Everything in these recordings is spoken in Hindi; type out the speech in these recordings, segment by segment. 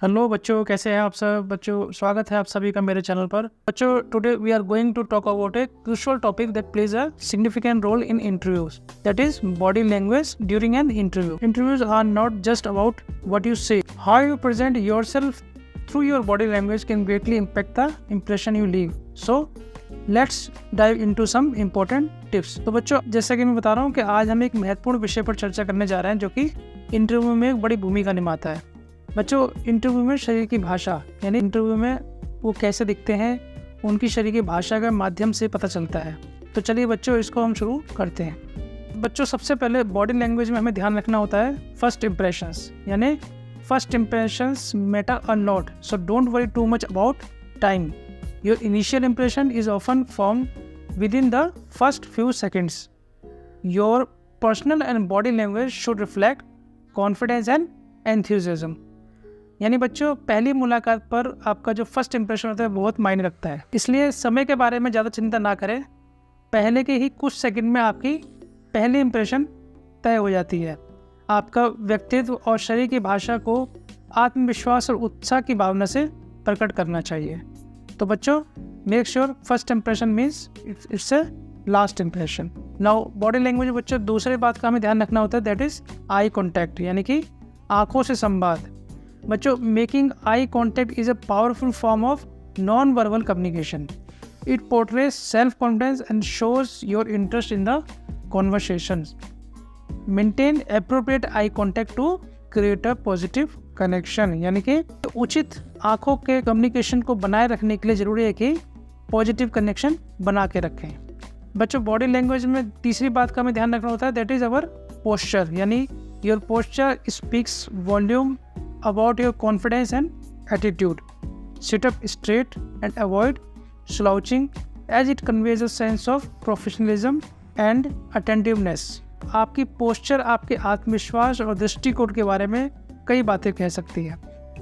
हेलो बच्चों, कैसे हैं आप सब बच्चों। स्वागत है आप सभी का मेरे चैनल पर। बच्चों, today we are going to talk about a crucial topic that plays a significant role in interviews, that is body language during an interview. Interviews are not just about what you say, how you present yourself through your body language can greatly impact the impression you leave. So let's dive into some important tips. तो बच्चों, जैसा कि मैं बता रहा हूँ कि आज हम एक महत्वपूर्ण विषय पर चर्चा करने जा रहे हैं जो कि इंटरव्यू में एक बड़ी भूमिका निभाता है। बच्चों, इंटरव्यू में शरीर की भाषा, यानी इंटरव्यू में वो कैसे दिखते हैं, उनकी शरीर की भाषा के माध्यम से पता चलता है। तो चलिए बच्चों, इसको हम शुरू करते हैं। बच्चों, सबसे पहले बॉडी लैंग्वेज में हमें ध्यान रखना होता है फर्स्ट इम्प्रेशंस, यानी first impressions matter a lot, so don't worry too much about time. Your initial impression is often form with in the first few seconds. Your personal and body language should reflect confidence and enthusiasm. यानी बच्चों, पहली मुलाकात पर आपका जो फर्स्ट इंप्रेशन होता है बहुत मायने रखता है, इसलिए समय के बारे में ज़्यादा चिंता ना करें। पहले के ही कुछ सेकंड में आपकी पहली इंप्रेशन तय हो जाती है। आपका व्यक्तित्व और शरीर की भाषा को आत्मविश्वास और उत्साह की भावना से प्रकट करना चाहिए। तो बच्चों, make sure first impression means it's a last impression. Now body language बच्चों, दूसरी बात का हमें ध्यान रखना होता है, दैट इज़ आई कॉन्टैक्ट, यानी कि आँखों से संवाद। बच्चों, making eye contact is a powerful form of non verbal communication. It portrays self confidence and shows your interest in the conversation. Maintain appropriate eye contact to create a positive connection, यानी कि उचित आंखों के कम्युनिकेशन को बनाए रखने के लिए ज़रूरी है कि पॉजिटिव कनेक्शन बना के रखें। बच्चों, बॉडी लैंग्वेज में तीसरी बात का हमें ध्यान रखना होता है, दैट इज़ अवर पोस्चर, यानी your posture speaks volume about your confidence and attitude. Sit up straight and avoid slouching as it conveys a sense of professionalism and attentiveness. आपकी पोस्चर आपके आत्मविश्वास और दृष्टिकोण के बारे में कई बातें कह सकती है।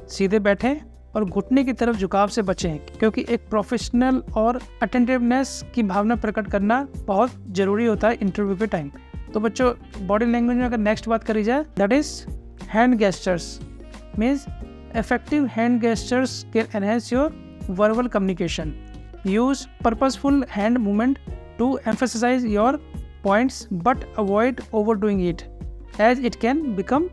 सीधे बैठें और घुटने की तरफ झुकाव से बचें, क्योंकि एक प्रोफेशनल और अटेंटिवनेस की भावना प्रकट करना बहुत ज़रूरी होता है इंटरव्यू के टाइम पे। तो बच्चों, बॉडी लैंग्वेज में अगर नेक्स्ट बात करी जाए, that is hand gestures. Means effective hand gestures can enhance your verbal communication. Use purposeful hand movement to emphasize your points but avoid overdoing it as it can become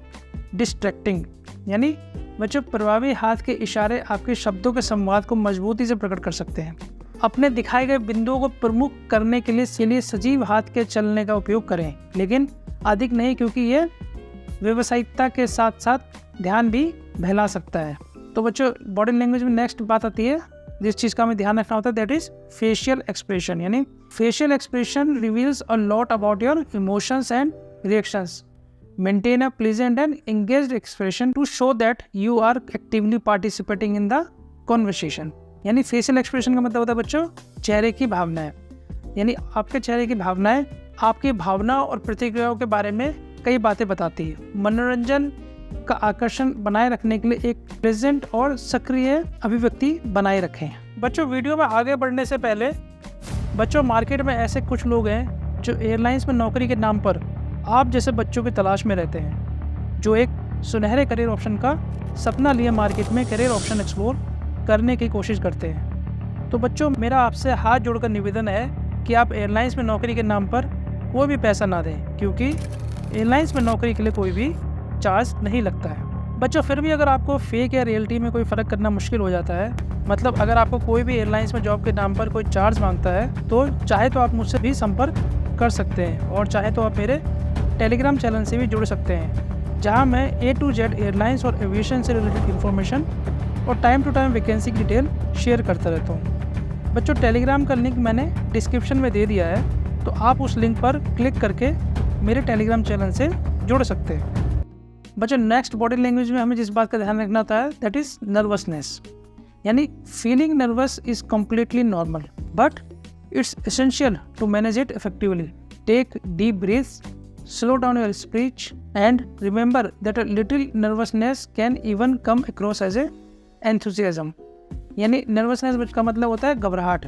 distracting. यानी बच्चों, प्रभावी हाथ के इशारे आपके शब्दों के संवाद को मजबूती से प्रकट कर सकते हैं। अपने दिखाए गए बिंदुओं को प्रमुख करने के लिए सजीव हाथ के चलने का उपयोग करें, लेकिन अधिक नहीं, क्योंकि ये व्यावसायिकता के साथ साथ ध्यान भी बहला सकता है। तो बच्चों, बॉडी लैंग्वेज में नेक्स्ट बात आती है जिस चीज़ का हमें ध्यान रखना होता है, दैट इज़ फेशियल एक्सप्रेशन। यानी facial expression reveals a lot about your emotions and reactions. Maintain a pleasant and engaged expression to show that you are actively participating in the conversation. यानी फेशियल एक्सप्रेशन का मतलब होता है बच्चों चेहरे की भावनाएं, यानी आपके चेहरे की भावनाएं आपकी भावना और प्रतिक्रियाओं के बारे में कई बातें बताती है। मनोरंजन का आकर्षण बनाए रखने के लिए एक प्रेजेंट और सक्रिय अभिव्यक्ति बनाए रखें। बच्चों, वीडियो में आगे बढ़ने से पहले बच्चों, मार्केट में ऐसे कुछ लोग हैं जो एयरलाइंस में नौकरी के नाम पर आप जैसे बच्चों की तलाश में रहते हैं, जो एक सुनहरे करियर ऑप्शन का सपना लिए मार्केट में करियर ऑप्शन एक्सप्लोर करने की कोशिश करते हैं। तो बच्चों, मेरा आपसे हाथ जोड़कर निवेदन है कि आप एयरलाइंस में नौकरी के नाम पर कोई भी पैसा ना दें, क्योंकि एयरलाइंस में नौकरी के लिए कोई भी चार्ज नहीं लगता है। बच्चों, फिर भी अगर आपको फेक या रियलिटी में कोई फ़र्क करना मुश्किल हो जाता है, मतलब अगर आपको कोई भी एयरलाइंस में जॉब के नाम पर कोई चार्ज मांगता है, तो चाहे तो आप मुझसे भी संपर्क कर सकते हैं, और चाहे तो आप मेरे टेलीग्राम चैनल से भी जुड़ सकते हैं, जहां मैं A to Z एयरलाइंस और एविएशन से रिलेटेड इन्फॉर्मेशन और टाइम टू टाइम वैकेंसी की डिटेल शेयर करता रहता हूँ। बच्चों, टेलीग्राम का लिंक मैंने डिस्क्रिप्शन में दे दिया है, तो आप उस लिंक पर क्लिक करके मेरे टेलीग्राम चैनल से जुड़ सकते हैं। बच्चों, नेक्स्ट बॉडी लैंग्वेज में हमें जिस बात का ध्यान रखना होता है, दैट इज़ नर्वसनेस। यानी feeling nervous is completely normal, but it's essential to manage it effectively. Take deep breaths, slow down your speech and remember that a little nervousness can even come across as a enthusiasm. यानी नर्वसनेस का मतलब होता है घबराहट।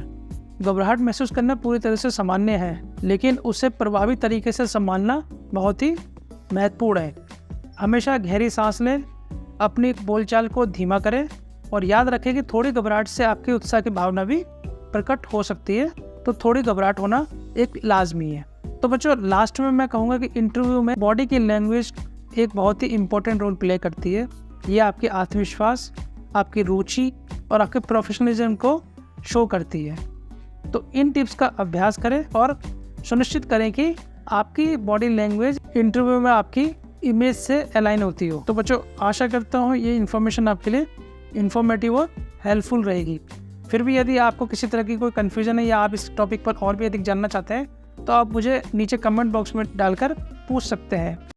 घबराहट महसूस करना पूरी तरह से सामान्य है, लेकिन उसे प्रभावी तरीके से संभालना बहुत ही महत्वपूर्ण है। हमेशा गहरी सांस लें, अपनी बोलचाल को धीमा करें और याद रखें कि थोड़ी घबराहट से आपके उत्साह की भावना भी प्रकट हो सकती है, तो थोड़ी घबराहट होना एक लाजमी है। तो बच्चों लास्ट में मैं कहूँगा कि इंटरव्यू में बॉडी की लैंग्वेज एक बहुत ही इंपॉर्टेंट रोल प्ले करती है। ये आपके आत्मविश्वास, आपकी रुचि और आपके प्रोफेशनलिज्म को शो करती है। तो इन टिप्स का अभ्यास करें और सुनिश्चित करें कि आपकी बॉडी लैंग्वेज इंटरव्यू में आपकी इमेज से अलाइन होती हो। तो बच्चों आशा करता हूँ ये इन्फॉर्मेशन आपके लिए इन्फॉर्मेटिव और हेल्पफुल रहेगी। फिर भी यदि आपको किसी तरह की कोई कन्फ्यूजन है या आप इस टॉपिक पर और भी अधिक जानना चाहते हैं तो आप मुझे नीचे कमेंट बॉक्स में डालकर पूछ सकते हैं।